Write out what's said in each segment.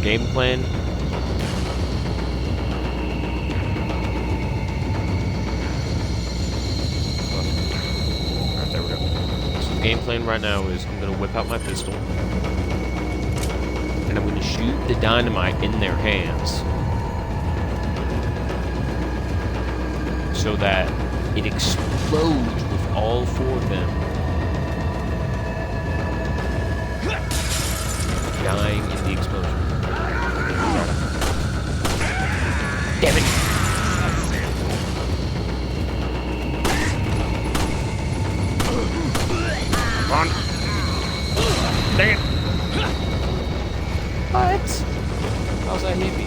game plan. Alright, there we go. So the game plan right now is I'm gonna whip out my pistol. And I'm gonna shoot the dynamite in their hands. So that it explodes with all four of them dying in the explosion. Damn it! Come on! Dang it! What? How's that hit me?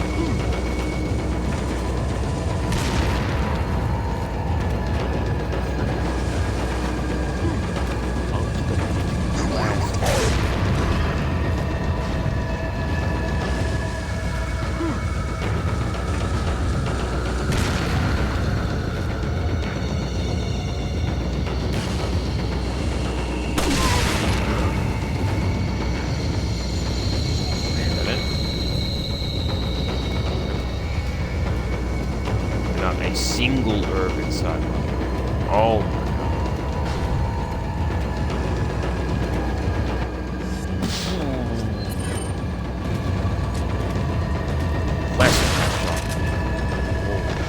A single herb inside. Oh my god. Classic shot.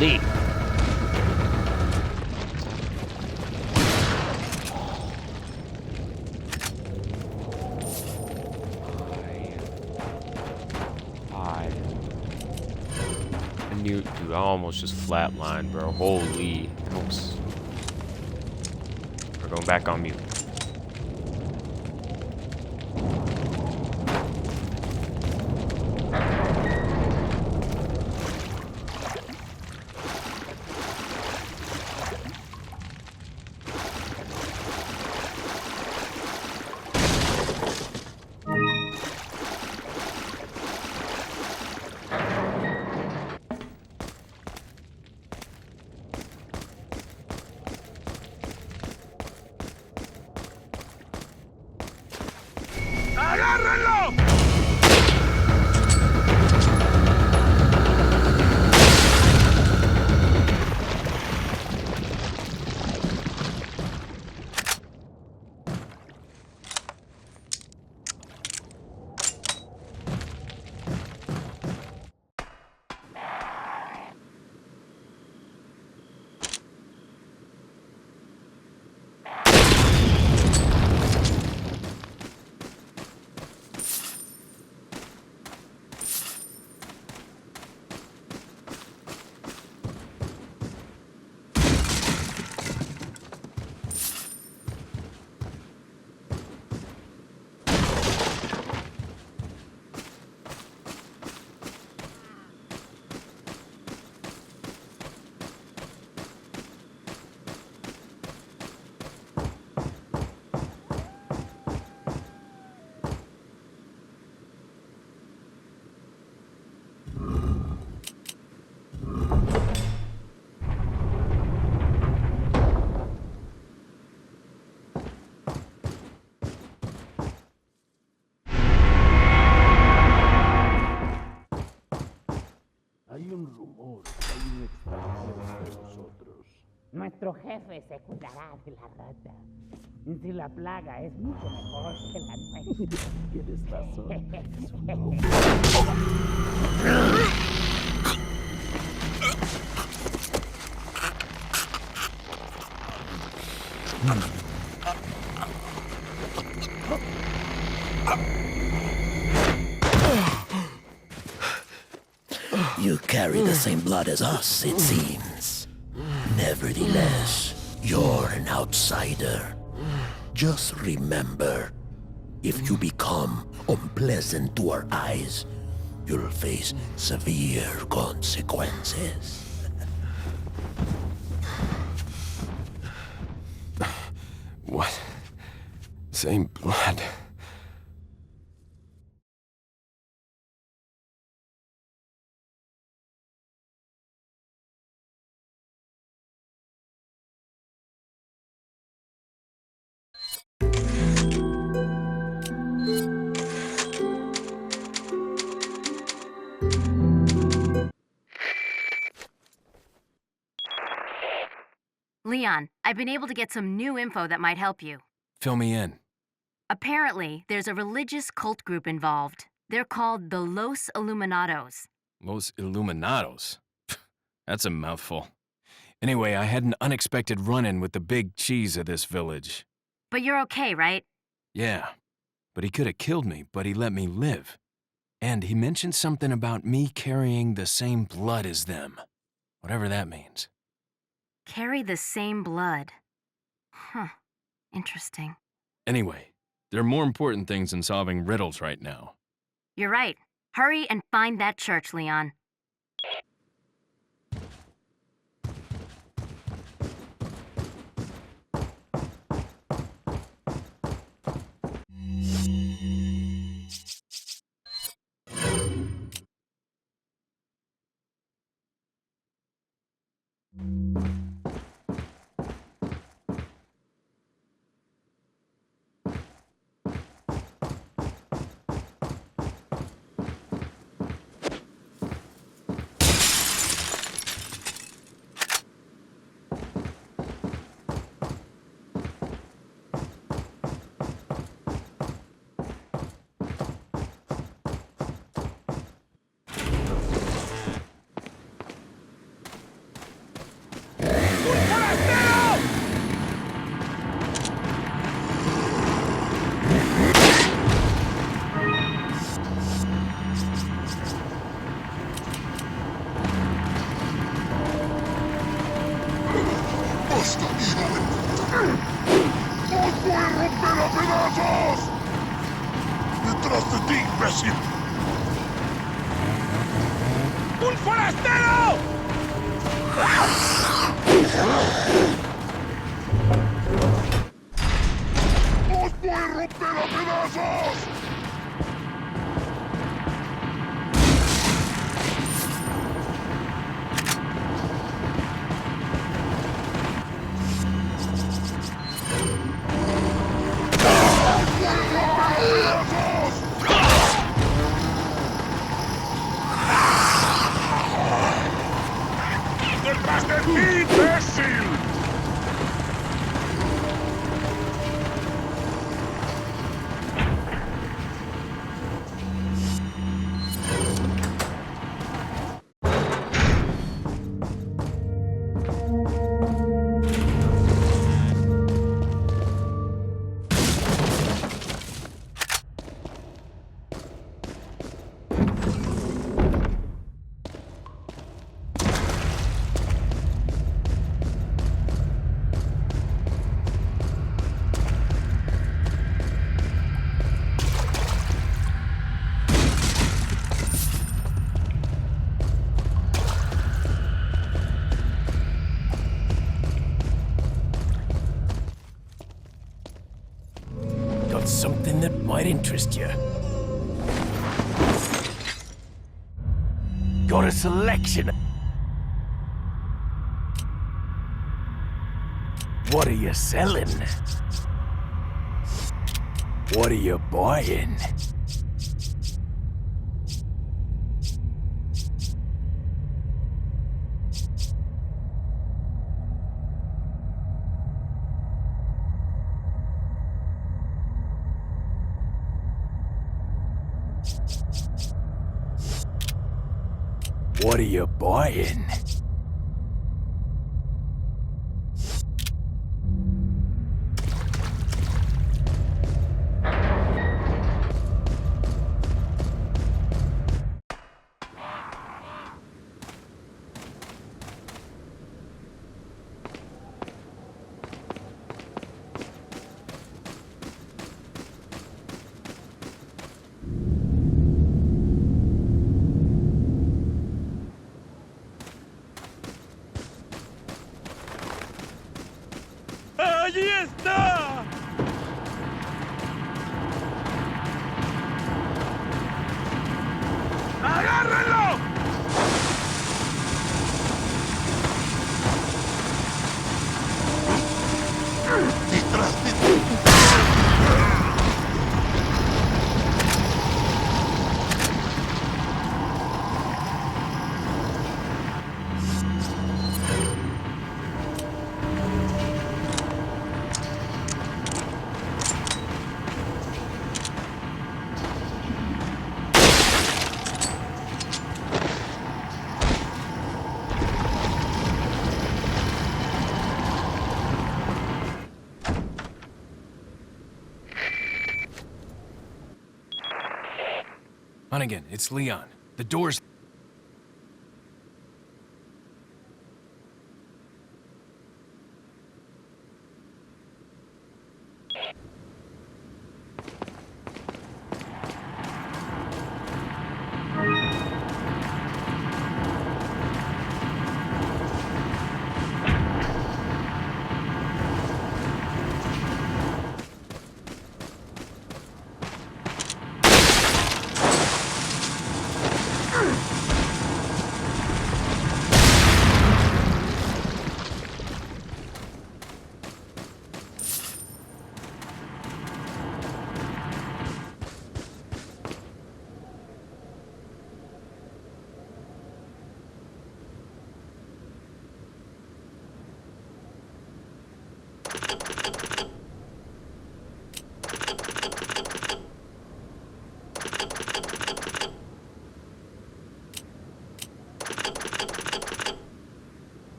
Holy. Dude, I almost just flatlined, bro. Holy. We're going back on mute. ¡Agárrenlo! Nuestro jefe se cuidará de la rata. Si la plaga es mucho mejor que la nuestra. Tienes razón. You carry the same blood as us, it seems. Nevertheless, you're an outsider. Just remember, if you become unpleasant to our eyes, you'll face severe consequences. What? Same blood. Leon, I've been able to get some new info that might help you. Fill me in. Apparently, there's a religious cult group involved. They're called the Los Illuminados. Los Illuminados. That's a mouthful. Anyway, I had an unexpected run-in with the big cheese of this village. But you're okay, right? Yeah, but he could have killed me, but he let me live. And he mentioned something about me carrying the same blood as them. Whatever that means. Carry the same blood. Huh. Interesting. Anyway, there are more important things than solving riddles right now. You're right. Hurry and find that church, Leon. ¡Detrás de ti, imbécil! ¡Un forastero! ¡Os voy a romper a pedazos! ¡Detrás de ti, imbécil! Got something that might interest you. Got a selection. What are you selling? What are you buying? What are you buying? Hunnigan, it's Leon. The door's...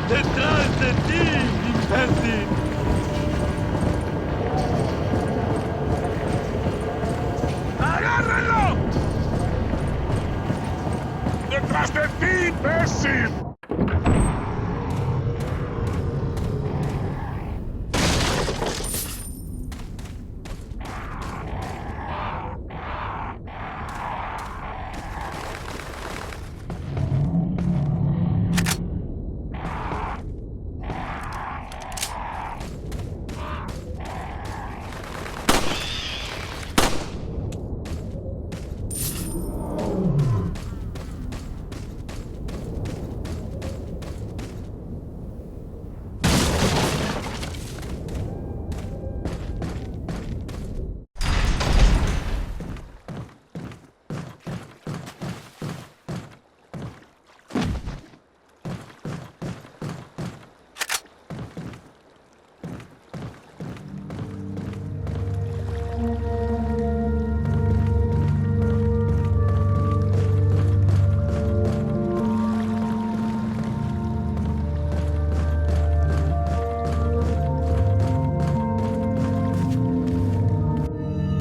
¡Detrás de ti, imbécil! ¡Agárrenlo! ¡Detrás de ti, imbécil!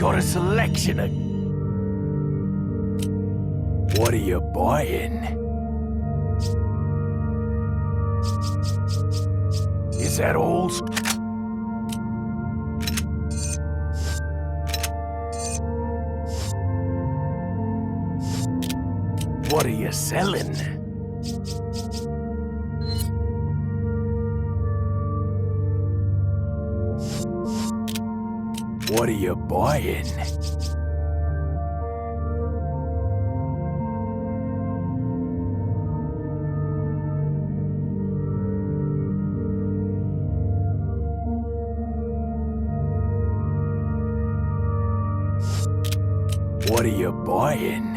Got a selection of... What are you buying? Is that all? What are you selling? What are you buying? What are you buying?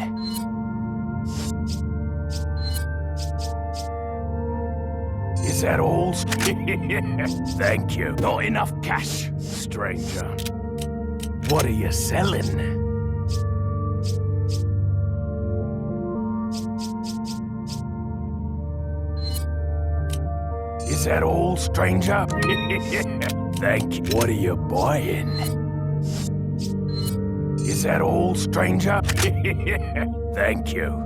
Is that all? Thank you. Not enough cash, stranger. What are you selling? Is that all, stranger? Thank you. What are you buying? Is that all, stranger? Thank you.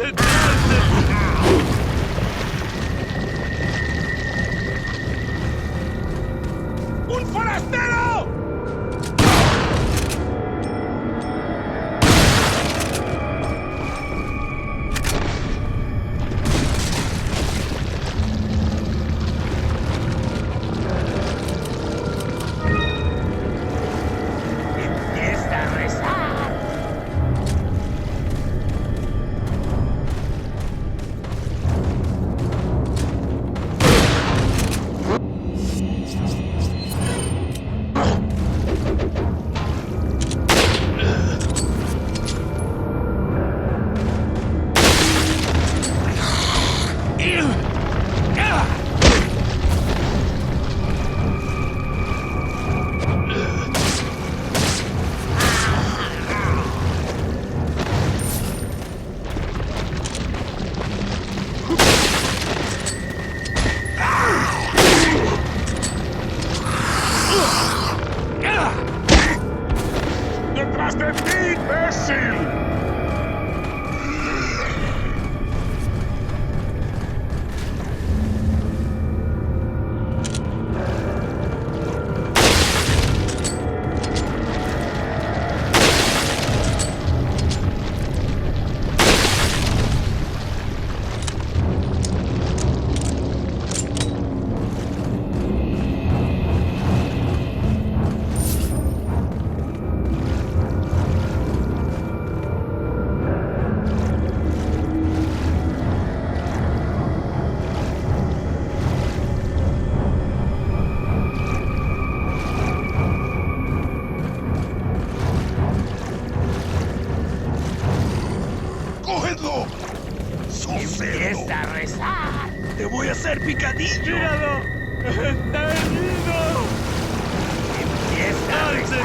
¡Un forastero! Empieza a rezar. ¡Detrás de ti, imbécil! ¡Cógedlo! Empieza a rezar. ¡Te voy a hacer picadillo! Empieza a rezar.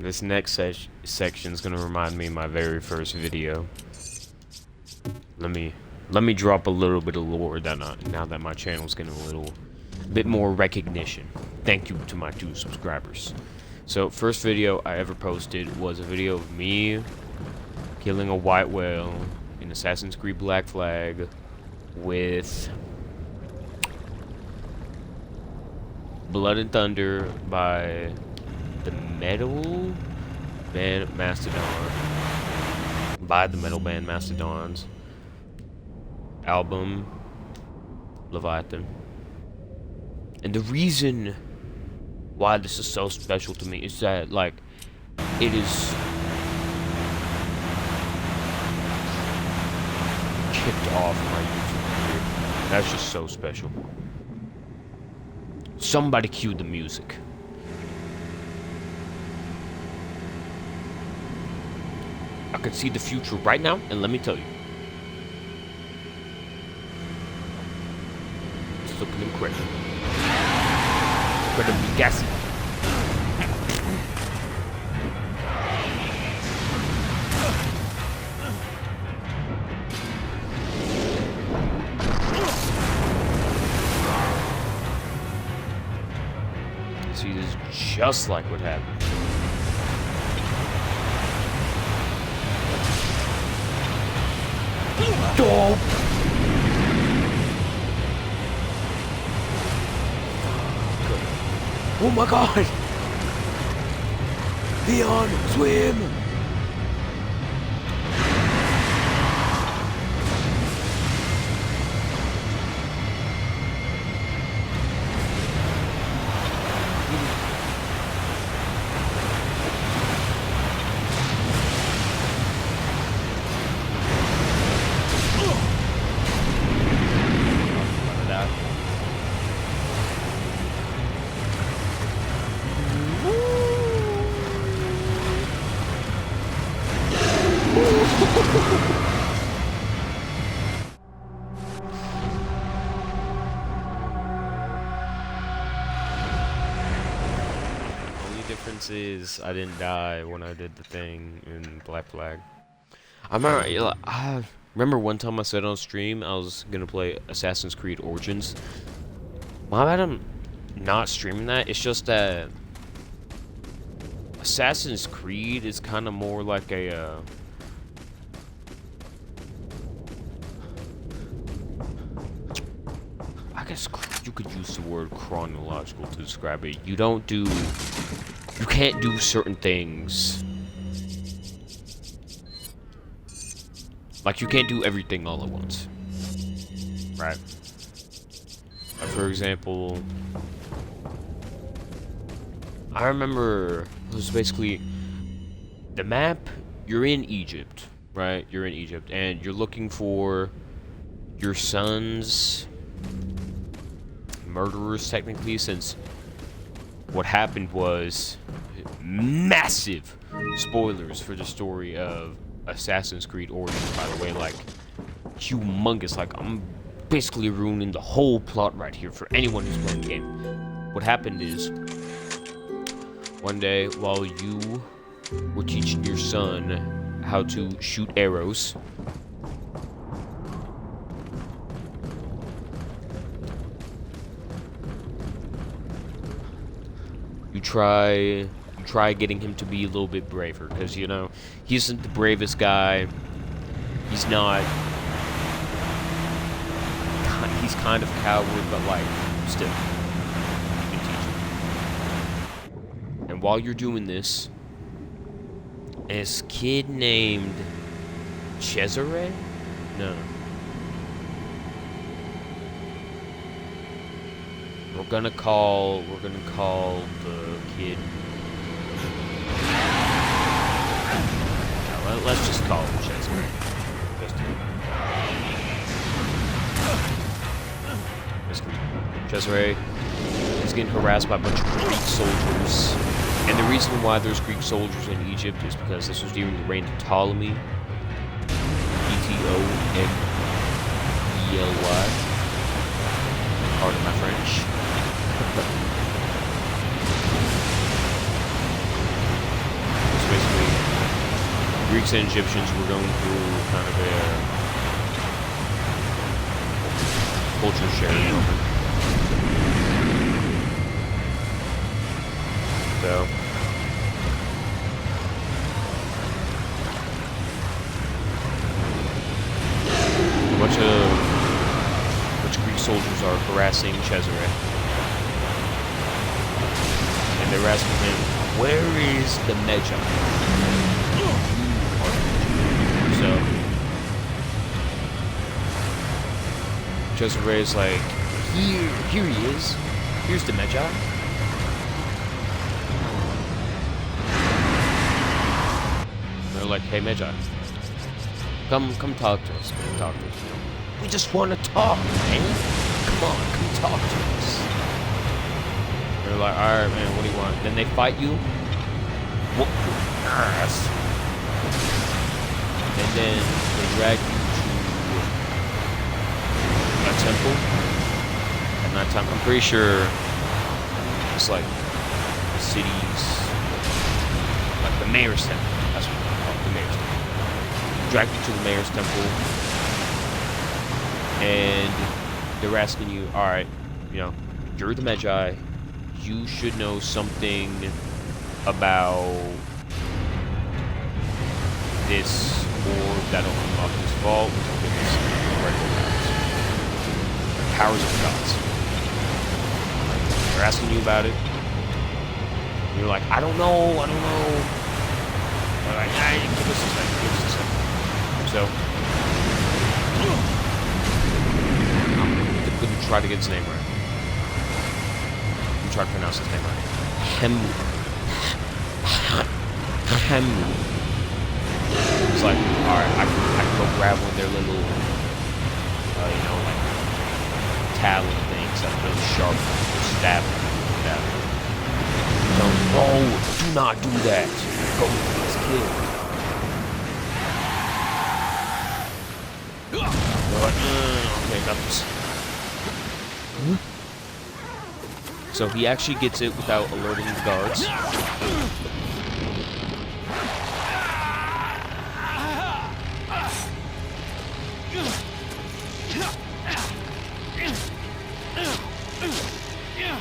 This next section is gonna remind me of my very first video. Let me drop a little bit of lore now that my channel's getting a little bit more recognition. Thank you to my 2 subscribers. So, first video I ever posted was a video of me killing a white whale in Assassin's Creed Black Flag with Blood and Thunder by the Metal Band Mastodon. By the Metal Band Mastodon's album Leviathan. And the reason why this is so special to me is that, like, it is kicked off my YouTube career. That's just so special. Somebody cue the music. I can see the future right now, and let me tell you, it's looking incredible. Incredibly gassy. See, this is just like what happened. Oh! Oh my god! Leon, swim! Difference is I didn't die when I did the thing in Black Flag. I remember one time I said on stream I was gonna play Assassin's Creed Origins. Why bad I'm not streaming that? It's just that Assassin's Creed is kind of more like a I guess you could use the word chronological to describe it. You can't do certain things. Like, you can't do everything all at once. Right? Like, for example, I remember it was basically the map. You're in Egypt, right? You're in Egypt, and you're looking for your son's murderers, technically, since what happened was massive spoilers for the story of Assassin's Creed Origins, by the way, like humongous. Like, I'm basically ruining the whole plot right here for anyone who's playing the game. What happened is, one day while you were teaching your son how to shoot arrows, you try getting him to be a little bit braver, because, you know, he isn't the bravest guy. He's not. He's kind of coward, but, like, still, you can teach him. And while you're doing this kid named Cesare? No. We're gonna call the kid. No, let's just call him Cesare. Cesare is getting harassed by a bunch of Greek soldiers, and the reason why there's Greek soldiers in Egypt is because this was during the reign of Ptolemy. PTOMELY. Pardon my French. Greeks and Egyptians were going through kind of a culture sharing moment. So a bunch of Greek soldiers are harassing Cesare, and they're asking him, "Where is the Magi?" So Cesare is like, "Here he is. Here's the Magi." They're like, "Hey, Magi, come talk to us. Come talk to us. We just want to talk, man. Come on, come talk to us." They're like, "All right, man. What do you want?" Then they fight you. Whoop your ass. And then they drag you to a temple. At night time, I'm pretty sure it's like the city's, like the mayor's temple. That's what they call it, the mayor's temple. Drag you to the mayor's temple, and they're asking you, all right, you know, you're the Magi. You should know something about this orb that'll unlock this vault. Powers of the gods. They're asking you about it. And you're like, I don't know. They're like, give us a second. So, I'm going to try to get his name right. I'm trying to pronounce his name right. Hemu. It's like, alright, I can go grab one of their little, you know, like, talon things that are really sharp. Stab them. No, do not do that. Go, let's kill. Okay, got this. So he actually gets it without alerting the guards.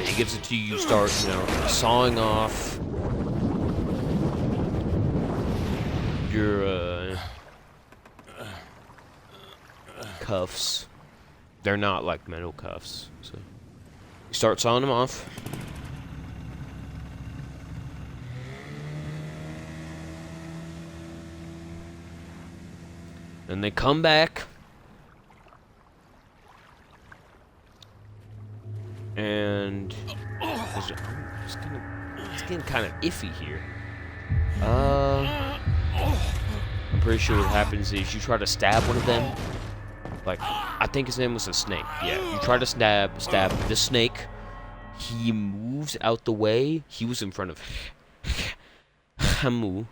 He gives it to you, you start, you know, sawing off your cuffs. They're not like metal cuffs, so you start sawing them off. Then they come back. And it's getting kind of iffy here. I'm pretty sure what happens is you try to stab one of them. Like, I think his name was a snake. Yeah, you try to stab the snake. He moves out the way. He was in front of Hamu.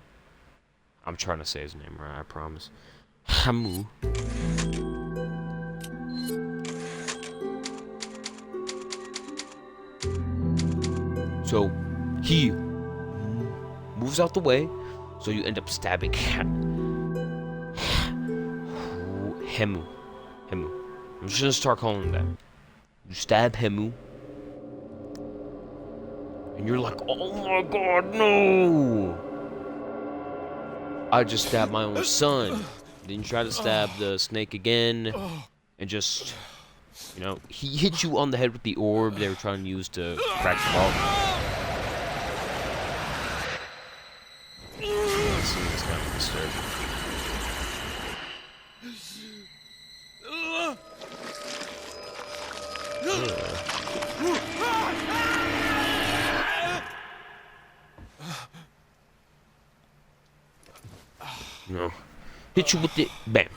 I'm trying to say his name right, I promise. Hamu. So he moves out the way, so you end up stabbing Hemu. I'm just gonna start calling him that. You stab Hemu, and you're like, oh my god, no! I just stabbed my own son. Then you try to stab the snake again, and just, you know, he hit you on the head with the orb they were trying to use to crack the vault. This is kind of disturbing. No. Hit you with it. Bam.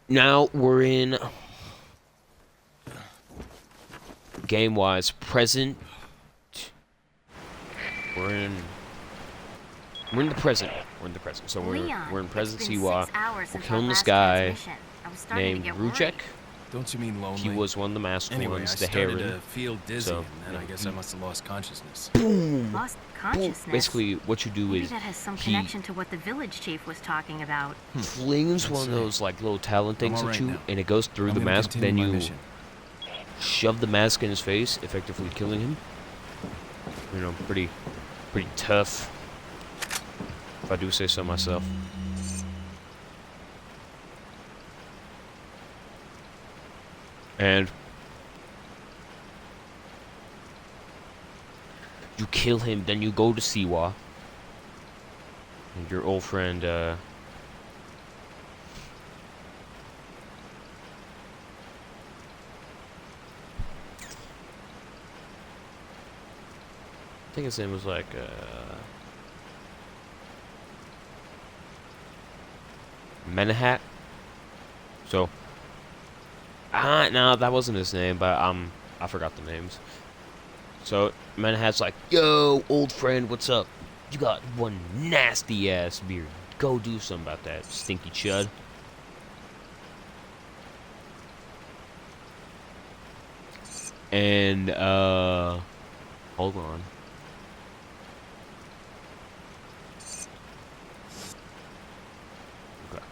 Now we're in game-wise present. We're in the present. So we're in present Siwa. We're killing this guy named Ruchek. Don't you mean lonely? He was one of the masked Anyway, ones, I the started Heron. to feel dizzy, So, and then you I know, guess I must have lost consciousness. Lost consciousness. Basically, what you do Maybe is that has some he connection to what the village chief was talking about. flings Let's one of see. those like little talent things I'm at alright you, now. and it goes through I'm the gonna mask. continue Then my you mission. shove the mask in his face, effectively killing him. You know, pretty tough, if I do say so myself. And you kill him, then you go to Siwa. And your old friend, I think his name was like, Menahat. So, no, that wasn't his name, but I forgot the names. So Menahat's like, "Yo, old friend, what's up? You got one nasty ass beard. Go do something about that, stinky chud." And hold on. Okay.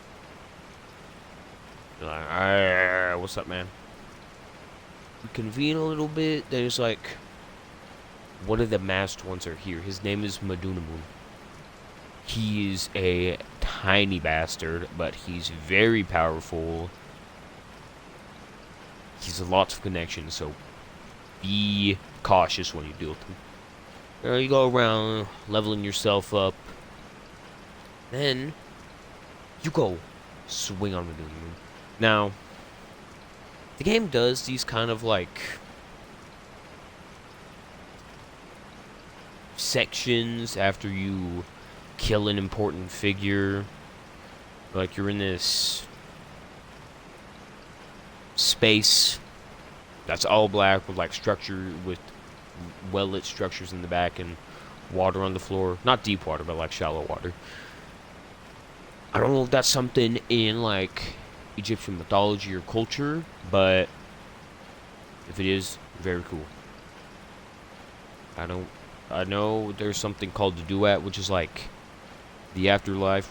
You're like, "Alright, what's up, man?" We convene a little bit. There's like one of the masked ones are here. His name is Madunamun. He is a tiny bastard, but he's very powerful. He's lots of connections, so be cautious when you deal with him. You go around leveling yourself up. Then you go swing on Madunamun. Now, the game does these kind of like sections after you kill an important figure. Like you're in this space that's all black with like structure with well lit structures in the back and water on the floor. Not deep water, but like shallow water. I don't know if that's something in like Egyptian mythology or culture, but if it is, very cool. I know there's something called the duat, which is like the afterlife,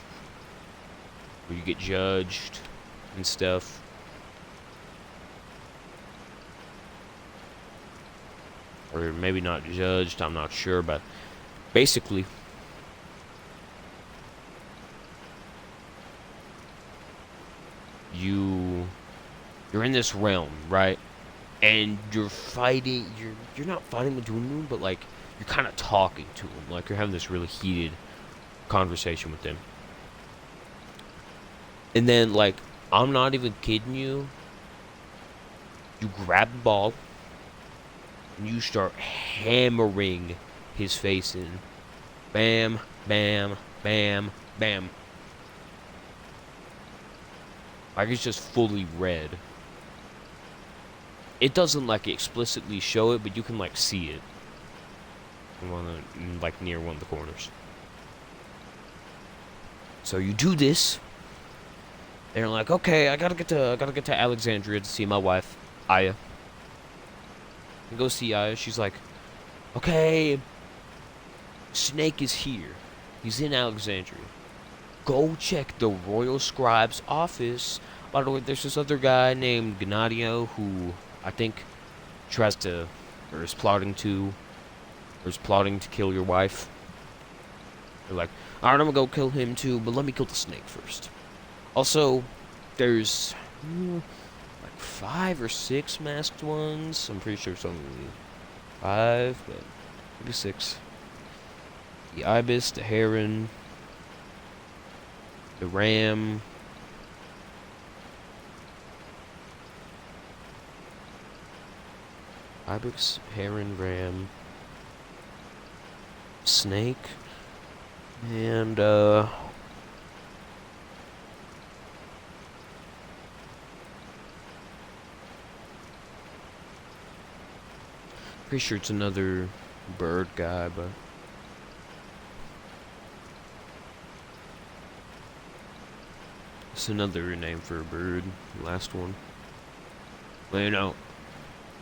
where you get judged and stuff. Or maybe not judged, I'm not sure, but basically, you're in this realm, right? And you're fighting, you're not fighting with Dunu, but like you're kind of talking to him, like you're having this really heated conversation with them. And then like, I'm not even kidding you, you grab the ball and you start hammering his face in. Bam, bam, bam, bam. Like it's just fully red. It doesn't like explicitly show it, but you can like see it. Like near one of the corners. So you do this. And you're like, okay, I gotta get to Alexandria to see my wife, Aya. You go see Aya. She's like, okay, Snake is here. He's in Alexandria. Go check the Royal Scribe's office. By the way, there's this other guy named Gnadio who I think tries to, or is plotting to kill your wife. You're like, alright, I'm gonna go kill him too, but let me kill the Snake first. Also, there's like 5 or 6 masked ones. I'm pretty sure it's only 5, but maybe 6. The Ibis, the Heron, the Ram. Ibis, Heron, Ram, Snake, and pretty sure it's another bird guy, but it's another name for a bird. Last one. Well, you know,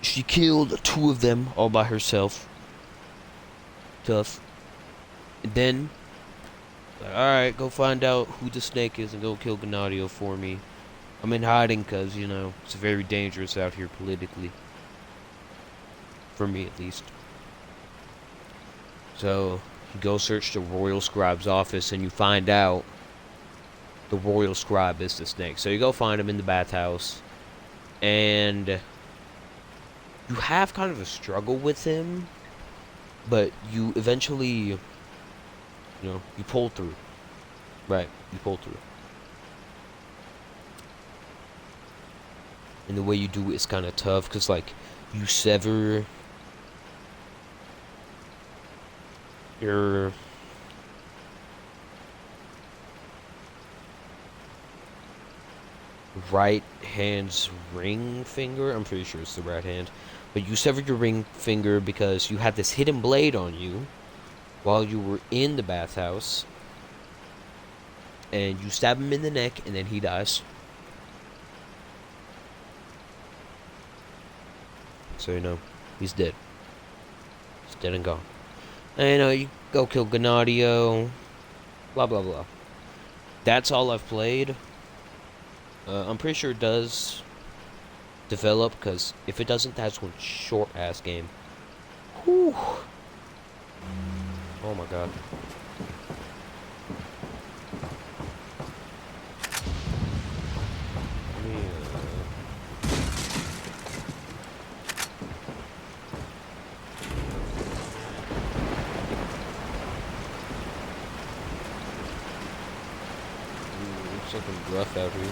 she killed 2 of them all by herself. Tough. And then, like, alright, go find out who the snake is and go kill Gennaro for me. I'm in hiding because, you know, it's very dangerous out here politically. For me, at least. So, you go search the Royal Scribe's office and you find out the Royal Scribe is the snake. So you go find him in the bathhouse. And you have kind of a struggle with him. But you eventually, you know, you pull through. Right, you pull through. And the way you do it is kind of tough. Because, like, you sever your right hand's ring finger. I'm pretty sure it's the right hand. But you severed your ring finger because you had this hidden blade on you while you were in the bathhouse. And you stab him in the neck and then he dies. So, you know, he's dead. He's dead and gone. And, you know, you go kill Gennaro. Blah, blah, blah. That's all I've played. I'm pretty sure it does develop, because if it doesn't, that's one short-ass game. Whew. Oh, my God. Something rough out here.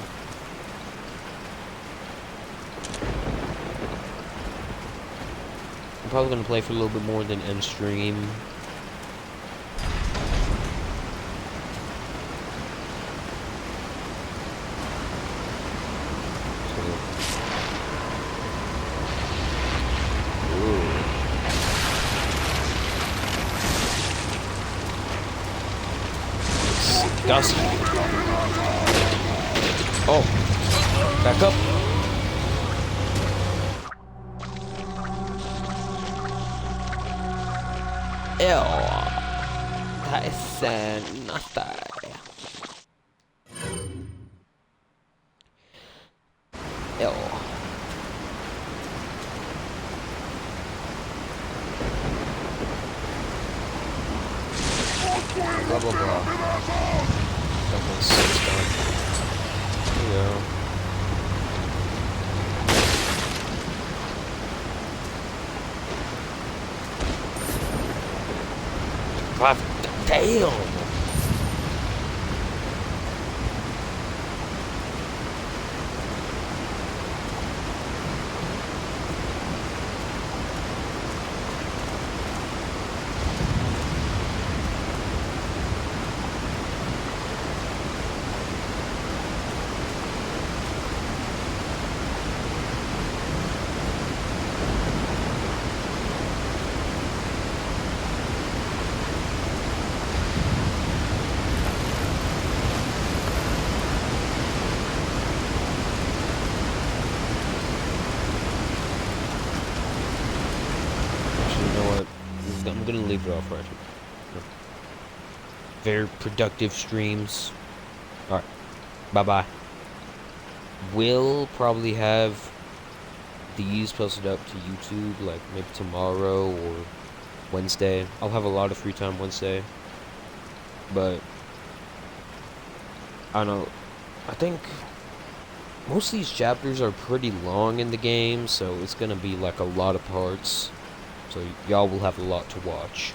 I'm probably gonna play for a little bit more than end stream. Disgusting. Oh, back up. Ew. That is nasty. Ew. Blah blah blah. Couple 6 done. There you go. God damn! I'm gonna leave it off right here. Very productive streams. Alright. Bye-bye. We'll probably have these posted up to YouTube, like, maybe tomorrow or Wednesday. I'll have a lot of free time Wednesday. But I don't know. I think most of these chapters are pretty long in the game, so it's gonna be, like, a lot of parts. So y'all will have a lot to watch.